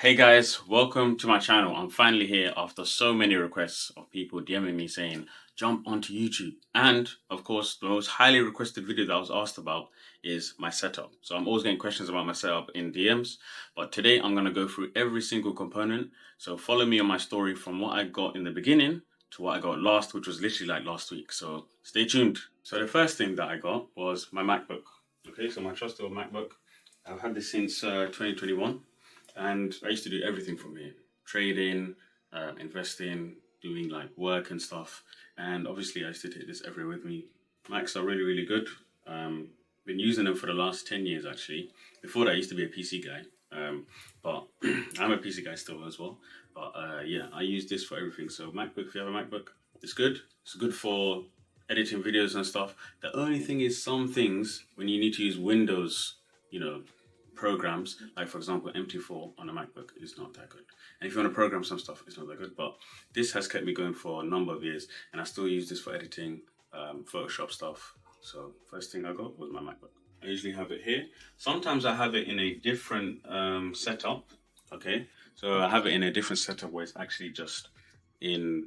Hey guys, welcome to my channel. I'm finally here after so many requests of people DMing me saying, jump onto YouTube. And of course, the most highly requested video that I was asked about is my setup. So I'm always getting questions about my setup in DMs, but today I'm going to go through every single component. So follow me on my story from what I got in the beginning to what I got last, which was literally like last week. So stay tuned. So the first thing that I got was my MacBook. Okay, so my trusty old MacBook. I've had this since 2021. And I used to do everything from here: trading, investing, doing like work and stuff. And obviously, I used to take this everywhere with me. Macs are really, really good. Been using them for the last 10 years actually. Before that, I used to be a PC guy. But I'm a PC guy still as well. But yeah, I use this for everything. So, MacBook, if you have a MacBook, it's good. It's good for editing videos and stuff. The only thing is, some things when you need to use Windows, you know, programs, like for example MT4 on a MacBook, is not that good. And if you want to program some stuff, it's not that good. But this has kept me going for a number of years, and I still use this for editing, Photoshop stuff. So first thing I got was my MacBook. I usually have it here. Sometimes I have it in a different setup. Okay, so I have it in a different setup where it's actually just in,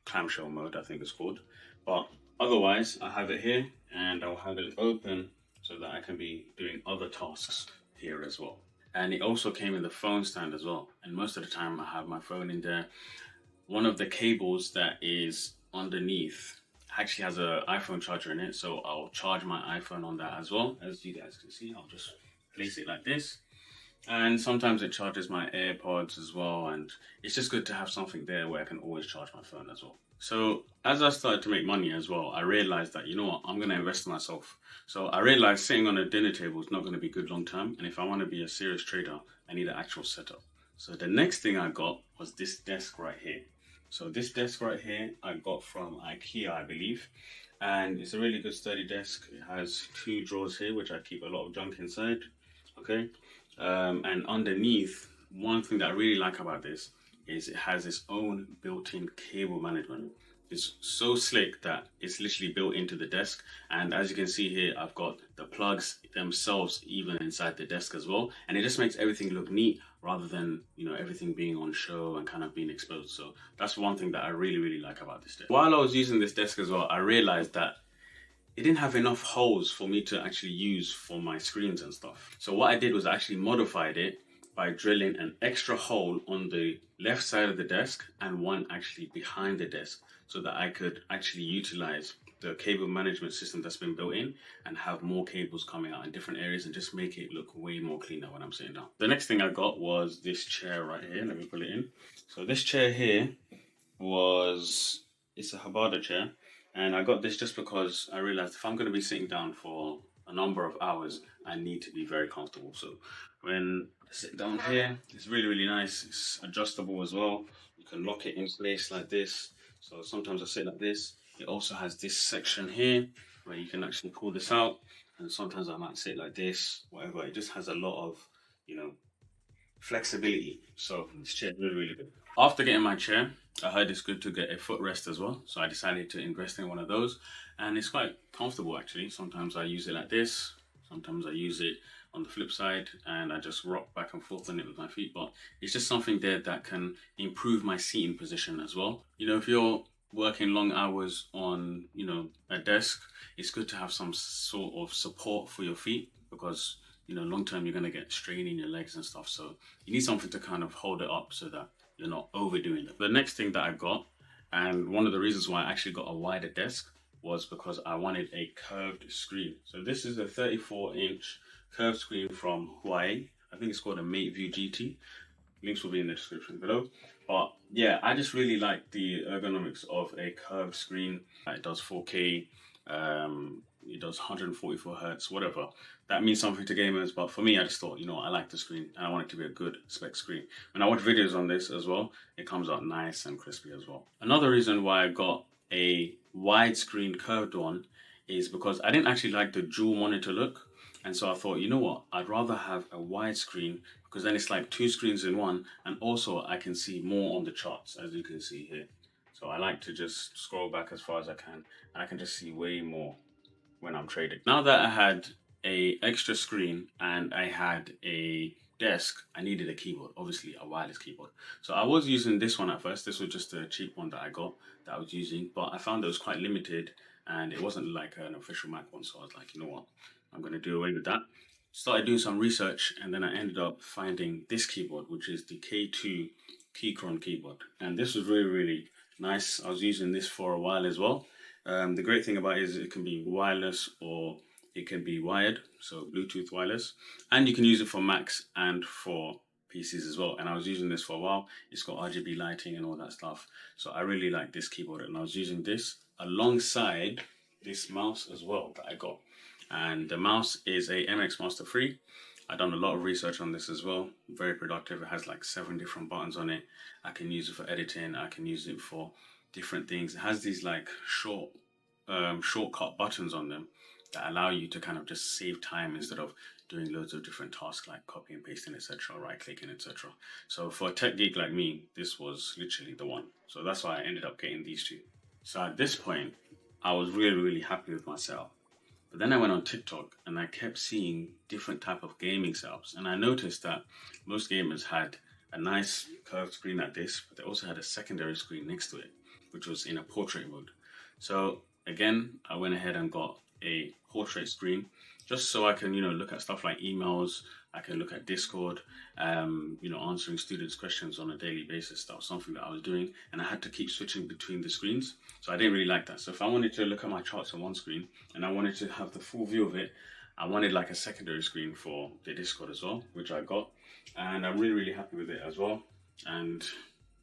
clamshell mode, I think it's called. But otherwise, I have it here, and I'll have it open so that I can be doing other tasks here as well. And it also came in the phone stand as well. And most of the time I have my phone in there. One of the cables that is underneath actually has an iPhone charger in it. So I'll charge my iPhone on that as well. As you guys can see, I'll just place it like this. And sometimes it charges my AirPods as well. And it's just good to have something there where I can always charge my phone as well. So as I started to make money as well, I realized that, you know what, I'm going to invest in myself. So I realized sitting on a dinner table is not going to be good long term. And if I want to be a serious trader, I need an actual setup. So the next thing I got was this desk right here. So this desk right here, I got from IKEA, I believe. And it's a really good sturdy desk. It has two drawers here, which I keep a lot of junk inside. Okay. And underneath, one thing that I really like about this is it has its own built-in cable management. It's so slick that it's literally built into the desk. And as you can see here, I've got the plugs themselves even inside the desk as well. And it just makes everything look neat rather than, everything being on show and kind of being exposed. So that's one thing that I really, really like about this desk. While I was using this desk as well, I realized that it didn't have enough holes for me to actually use for my screens and stuff. So what I did was I actually modified it by drilling an extra hole on the left side of the desk and one actually behind the desk, so that I could actually utilize the cable management system that's been built in and have more cables coming out in different areas and just make it look way more cleaner when I'm sitting down. The next thing I got was this chair right here. Let me pull it in. So this chair here it's a Habada chair. And I got this just because I realized if I'm going to be sitting down for a number of hours, I need to be very comfortable. So when I sit down here, it's really, really nice. It's adjustable as well. You can lock it in place like this. So sometimes I sit like this. It also has this section here where you can actually pull this out. And sometimes I might sit like this, whatever. It just has a lot of, flexibility. So this chair is really, really good. After getting my chair, I heard it's good to get a footrest as well. So I decided to invest in one of those. And it's quite comfortable actually. Sometimes I use it like this. Sometimes I use it on the flip side and I just rock back and forth on it with my feet. But it's just something there that can improve my seating position as well. If you're working long hours on, a desk, it's good to have some sort of support for your feet because long term you're going to get strain in your legs and stuff. So you need something to kind of hold it up so that you're not overdoing it. The next thing that I got, and one of the reasons why I actually got a wider desk, was because I wanted a curved screen. So this is a 34-inch curved screen from Huawei. I think it's called a MateView GT. Links will be in the description below. But yeah, I just really like the ergonomics of a curved screen. It does 4K, it does 144 hertz, whatever. That means something to gamers, but for me, I just thought, I like the screen and I want it to be a good spec screen. When I watch videos on this as well, it comes out nice and crispy as well. Another reason why I got a widescreen curved one is because I didn't actually like the dual monitor look. And so I thought, you know what, I'd rather have a widescreen because then it's like two screens in one. And also I can see more on the charts, as you can see here. So I like to just scroll back as far as I can and I can just see way more when I'm trading. Now that I had a extra screen and I had a desk, I needed a keyboard, obviously a wireless keyboard. So I was using this one at first. This was just a cheap one that I got that I was using, but I found it was quite limited and it wasn't like an official Mac one. So I was like, you know what, I'm going to do away with that. Started doing some research and then I ended up finding this keyboard, which is the K2 Keychron keyboard. And this was really, really nice. I was using this for a while as well. The great thing about it is it can be wireless or it can be wired, so Bluetooth wireless, and you can use it for Macs and for PCs as well. And I was using this for a while. It's got RGB lighting and all that stuff. So I really like this keyboard, and I was using this alongside this mouse as well that I got. And the mouse is a MX Master 3. I've done a lot of research on this as well. Very productive. It has like 7 different buttons on it. I can use it for editing. I can use it for different things. It has these like shortcut buttons on them that allow you to kind of just save time instead of doing loads of different tasks like copy and pasting, etc., right clicking, etc. So for a tech geek like me, this was literally the one. So that's why I ended up getting these two. So at this point, I was really, really happy with my setup. But then I went on TikTok and I kept seeing different type of gaming setups, and I noticed that most gamers had a nice curved screen like this, but they also had a secondary screen next to it, which was in a portrait mode. So again, I went ahead and got a portrait screen just so I can, look at stuff like emails. I can look at Discord, answering students' questions on a daily basis. That was something that I was doing, and I had to keep switching between the screens. So I didn't really like that. So if I wanted to look at my charts on one screen and I wanted to have the full view of it, I wanted like a secondary screen for the Discord as well, which I got, and I'm really, really happy with it as well. And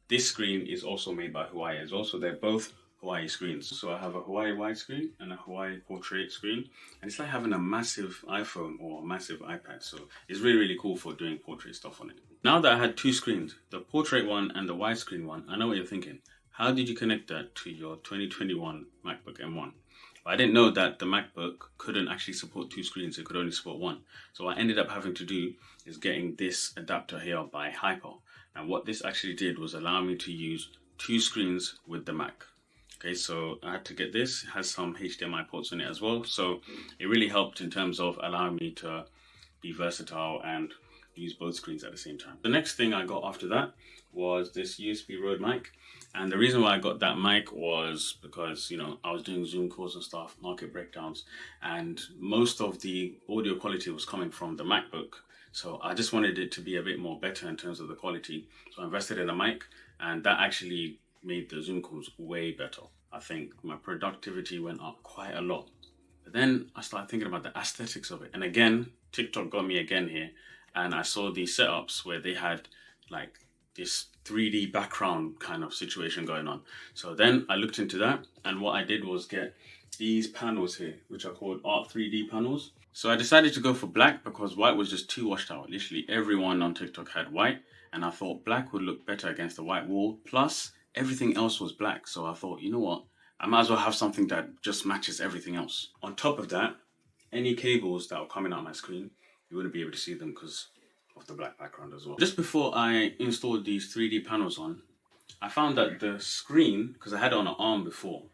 this screen is also made by Huawei as well, so they're both Huawei screens. So I have a Huawei widescreen and a Huawei portrait screen, and it's like having a massive iPhone or a massive iPad. So it's really, really cool for doing portrait stuff on it. Now that I had two screens, the portrait one and the widescreen one, I know what you're thinking. How did you connect that to your 2021 MacBook M1? I didn't know that the MacBook couldn't actually support two screens, it could only support one. So what I ended up having to do is getting this adapter here by Hyper. And what this actually did was allow me to use two screens with the Mac. Okay, so I had to get this. It has some HDMI ports in it as well. So it really helped in terms of allowing me to be versatile and use both screens at the same time. The next thing I got after that was this USB Rode mic. And the reason why I got that mic was because, I was doing Zoom calls and stuff, market breakdowns, and most of the audio quality was coming from the MacBook. So I just wanted it to be a bit more better in terms of the quality. So I invested in a mic, and that actually made the Zoom calls way better. I think my productivity went up quite a lot. But then I started thinking about the aesthetics of it. And again, TikTok got me again here. And I saw these setups where they had like this 3D background kind of situation going on. So then I looked into that. And what I did was get these panels here, which are called Art 3D panels. So I decided to go for black because white was just too washed out. Literally everyone on TikTok had white. And I thought black would look better against the white wall. Plus, everything else was black. So I thought, you know what? I might as well have something that just matches everything else. On top of that, any cables that are coming out my screen, you wouldn't be able to see them because of the black background as well. Just before I installed these 3D panels on, I found that the screen, because I had it on an arm before,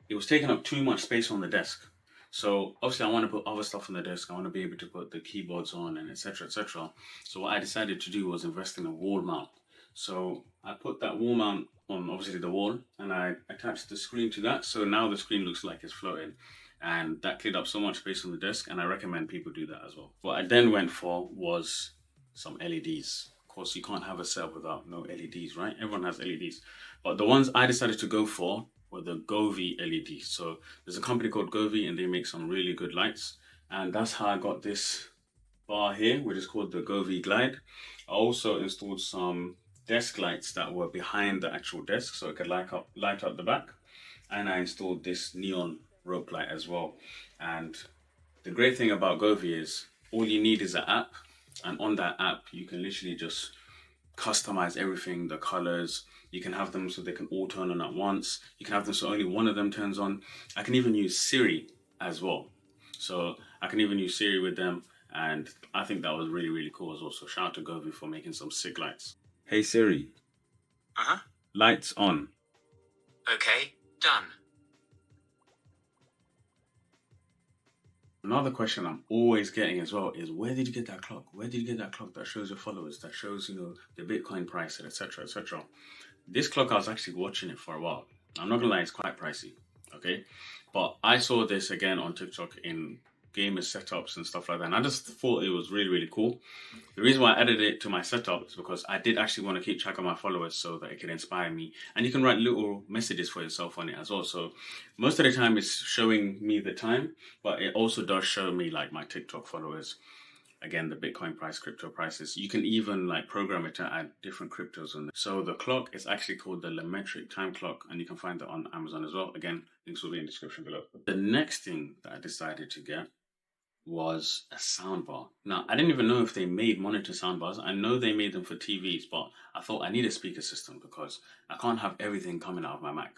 it was taking up too much space on the desk. So obviously I want to put other stuff on the desk. I want to be able to put the keyboards on and etc, etc. So what I decided to do was invest in a wall mount. So I put that wall mount on obviously the wall and I attached the screen to that. So now the screen looks like it's floating, and that cleared up so much space on the desk, and I recommend people do that as well. What I then went for was some LEDs. Of course, you can't have a setup without no LEDs, right? Everyone has LEDs. But the ones I decided to go for were the Govee LEDs. So there's a company called Govee and they make some really good lights. And that's how I got this bar here, which is called the Govee Glide. I also installed some desk lights that were behind the actual desk so it could light up the back. And I installed this neon rope light as well. And the great thing about Govee is all you need is an app, and on that app you can literally just customize everything, the colors. You can have them so they can all turn on at once. You can have them so only one of them turns on. I can even use Siri as well. So I can even use Siri with them, and I think that was really, really cool as well. So shout out to Govee for making some sick lights. Hey Siri. Uh-huh. Lights on. Okay, done. Another question I'm always getting as well is, where did you get that clock? Where did you get that clock that shows your followers, that shows, the Bitcoin price, etc., etc.? This clock, I was actually watching it for a while. I'm not gonna lie, it's quite pricey. Okay. But I saw this again on TikTok in gamer setups and stuff like that. And I just thought it was really, really cool. The reason why I added it to my setup is because I did actually want to keep track of my followers so that it can inspire me. And you can write little messages for yourself on it as well. So most of the time it's showing me the time, but it also does show me like my TikTok followers. Again, the Bitcoin price, crypto prices. You can even like program it to add different cryptos on there. So the clock is actually called the Lemetric time clock, and you can find that on Amazon as well. Again, links will be in the description below. The next thing that I decided to get was a soundbar. Now, I didn't even know if they made monitor soundbars. I know they made them for TVs, but I thought I need a speaker system because I can't have everything coming out of my Mac.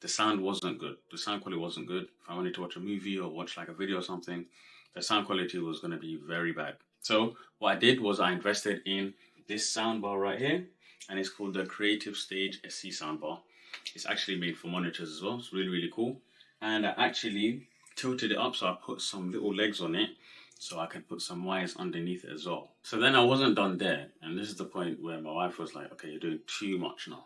The sound wasn't good. The sound quality wasn't good. If I wanted to watch a movie or watch like a video or something, the sound quality was going to be very bad. So what I did was I invested in this soundbar right here, and it's called the Creative Stage SC soundbar. It's actually made for monitors as well. It's really, really cool. And I actually tilted it up, so I put some little legs on it so I could put some wires underneath it as well. So then I wasn't done there, and this is the point where my wife was like, okay, you're doing too much now.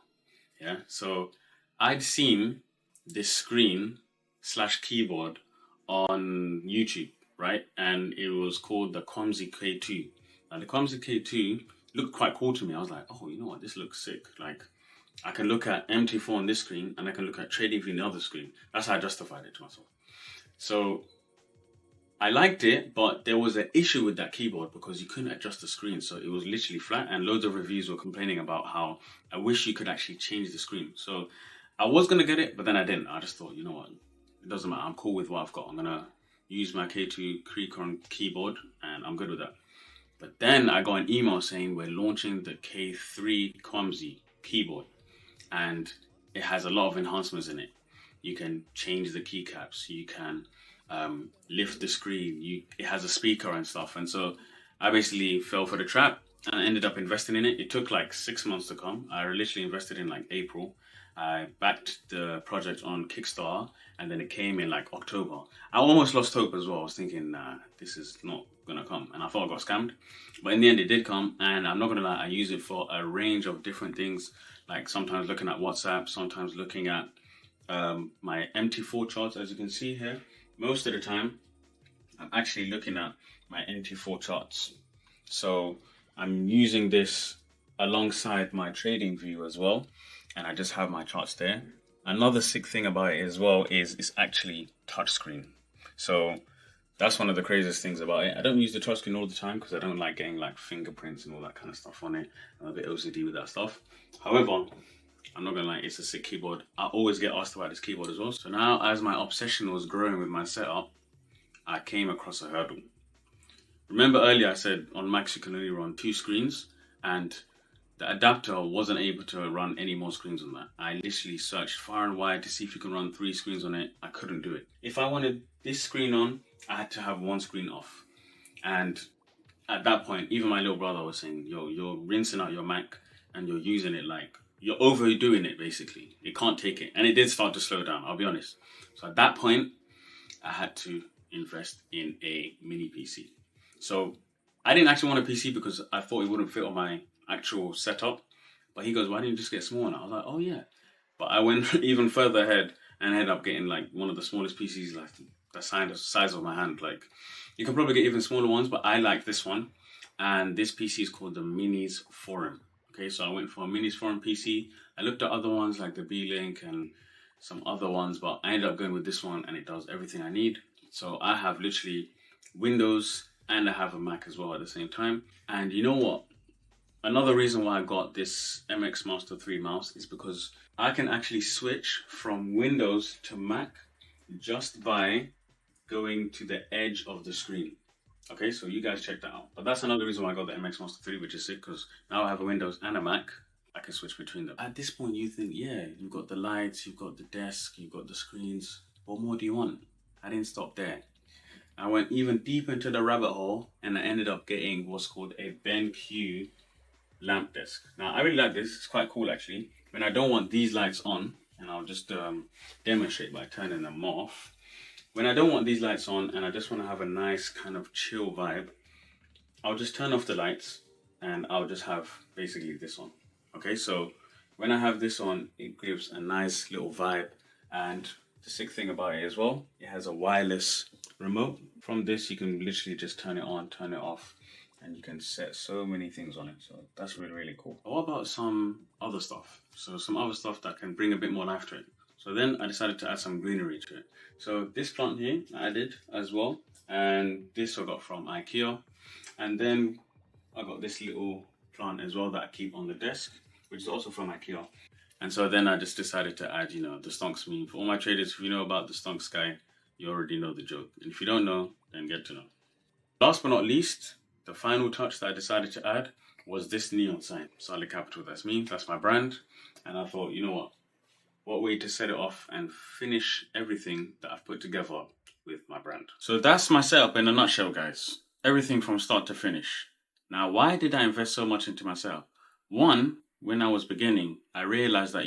Yeah, so I'd seen this screen slash keyboard on YouTube, right? And it was called the Clumsy K2. Now the Clumsy K2 looked quite cool to me. I was like, oh, you know what? This looks sick. Like, I can look at MT4 on this screen and I can look at TradingView on the other screen. That's how I justified it to myself. So I liked it, but there was an issue with that keyboard because you couldn't adjust the screen. So it was literally flat, and loads of reviews were complaining about how I wish you could actually change the screen. So I was going to get it, but then I didn't. I just thought, you know what? It doesn't matter. I'm cool with what I've got. I'm going to use my K2 Keychron keyboard and I'm good with that. But then I got an email saying we're launching the K3 Clumsy keyboard, and it has a lot of enhancements in it. You can change the keycaps. You can lift the screen. It has a speaker and stuff. And so I basically fell for the trap and I ended up investing in it. It took like 6 months to come. I literally invested in like April. I backed the project on Kickstarter, and then it came in like October. I almost lost hope as well. I was thinking, nah, this is not gonna come, and I thought I got scammed. But in the end, it did come, and I'm not gonna lie, I use it for a range of different things. Like sometimes looking at WhatsApp, sometimes looking at my MT4 charts, as you can see here. Most of the time, I'm actually looking at my MT4 charts. So I'm using this alongside my trading view as well, and I just have my charts there. Another sick thing about it as well is it's actually touchscreen. So that's one of the craziest things about it. I don't use the touchscreen all the time because I don't like getting like fingerprints and all that kind of stuff on it. I'm a bit OCD with that stuff. However, I'm not gonna lie, it's a sick keyboard. I always get asked about this keyboard as well. So now, as my obsession was growing with my setup, I came across a hurdle. Remember earlier I said on Macs you can only run 2 screens, and the adapter wasn't able to run any more screens on that. I literally searched far and wide to see if you can run 3 screens on it. I couldn't do it. If I wanted this screen on, I had to have one screen off. And at that point, even my little brother was saying, yo, you're rinsing out your Mac and you're using it like, you're overdoing it basically. It can't take it. And it did start to slow down, I'll be honest. So at that point, I had to invest in a mini PC. So I didn't actually want a PC because I thought it wouldn't fit on my actual setup. But he goes, why didn't you just get smaller? I was like, oh yeah. But I went even further ahead and ended up getting like one of the smallest PCs, like the size of my hand. Like, you can probably get even smaller ones, but I like this one. And this PC is called the Minis Forum. Okay, so I went for a Minis Forum PC. I looked at other ones like the B-Link and some other ones, but I ended up going with this one and it does everything I need. So I have literally Windows and I have a Mac as well at the same time. And you know what? Another reason why I got this MX Master 3 mouse is because I can actually switch from Windows to Mac just by going to the edge of the screen. Okay, so you guys check that out. But that's another reason why I got the MX Master 3, which is sick, because now I have a Windows and a Mac. I can switch between them. At this point, you think, yeah, you've got the lights, you've got the desk, you've got the screens. What more do you want? I didn't stop there. I went even deep into the rabbit hole, and I ended up getting what's called a BenQ lamp desk. Now, I really like this. It's quite cool, actually. When I don't want these lights on, and I'll just demonstrate by turning them off. When I don't want these lights on and I just want to have a nice kind of chill vibe, I'll just turn off the lights and I'll just have basically this on. Okay, so when I have this on, it gives a nice little vibe. And the sick thing about it as well, it has a wireless remote. From this, you can literally just turn it on, turn it off, and you can set so many things on it. So that's really, really cool. What about some other stuff? So some other stuff that can bring a bit more life to it. So then I decided to add some greenery to it. So this plant here I added as well. And this I got from IKEA. And then I got this little plant as well that I keep on the desk, which is also from IKEA. And so then I just decided to add, the stonks meme. For all my traders, if you know about the stonks guy, you already know the joke. And if you don't know, then get to know. Last but not least, the final touch that I decided to add was this neon sign. Solid Capital, that's me, that's my brand. And I thought, you know what way to set it off and finish everything that I've put together with my brand. So that's my setup in a nutshell, guys. Everything from start to finish. Now, why did I invest so much into my setup? One, when I was beginning, I realized that,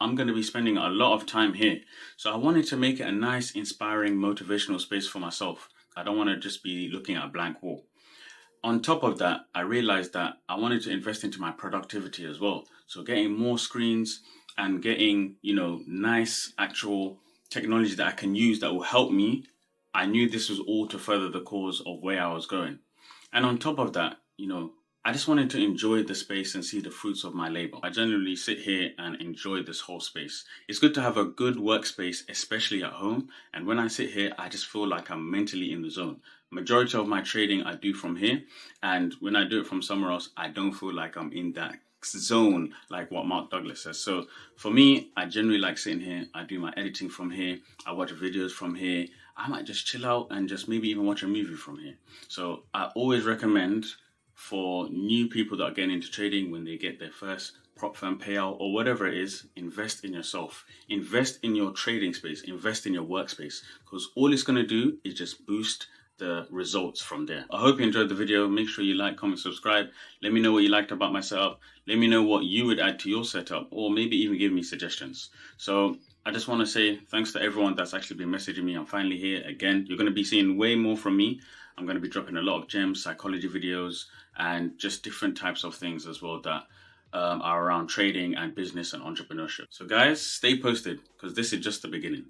I'm going to be spending a lot of time here. So I wanted to make it a nice, inspiring, motivational space for myself. I don't want to just be looking at a blank wall. On top of that, I realized that I wanted to invest into my productivity as well. So getting more screens and getting, nice actual technology that I can use that will help me. I knew this was all to further the cause of where I was going. And on top of that, I just wanted to enjoy the space and see the fruits of my labor. I generally sit here and enjoy this whole space. It's good to have a good workspace, especially at home. And when I sit here, I just feel like I'm mentally in the zone. Majority of my trading I do from here. And when I do it from somewhere else, I don't feel like I'm in that zone, like what Mark Douglas says. So for me, I generally like sitting here. I do my editing from here. I watch videos from here. I might just chill out and just maybe even watch a movie from here. So I always recommend for new people that are getting into trading, when they get their first prop firm payout or whatever it is, invest in yourself, invest in your trading space, invest in your workspace, because all it's going to do is just boost the results from there. I hope you enjoyed the video. Make sure you like, comment, subscribe. Let me know what you liked about my setup. Let me know what you would add to your setup, or maybe even give me suggestions. So I just want to say thanks to everyone that's actually been messaging me. I'm finally here again. You're going to be seeing way more from me. I'm going to be dropping a lot of gems, psychology videos, and just different types of things as well that are around trading and business and entrepreneurship. So guys, stay posted, because this is just the beginning.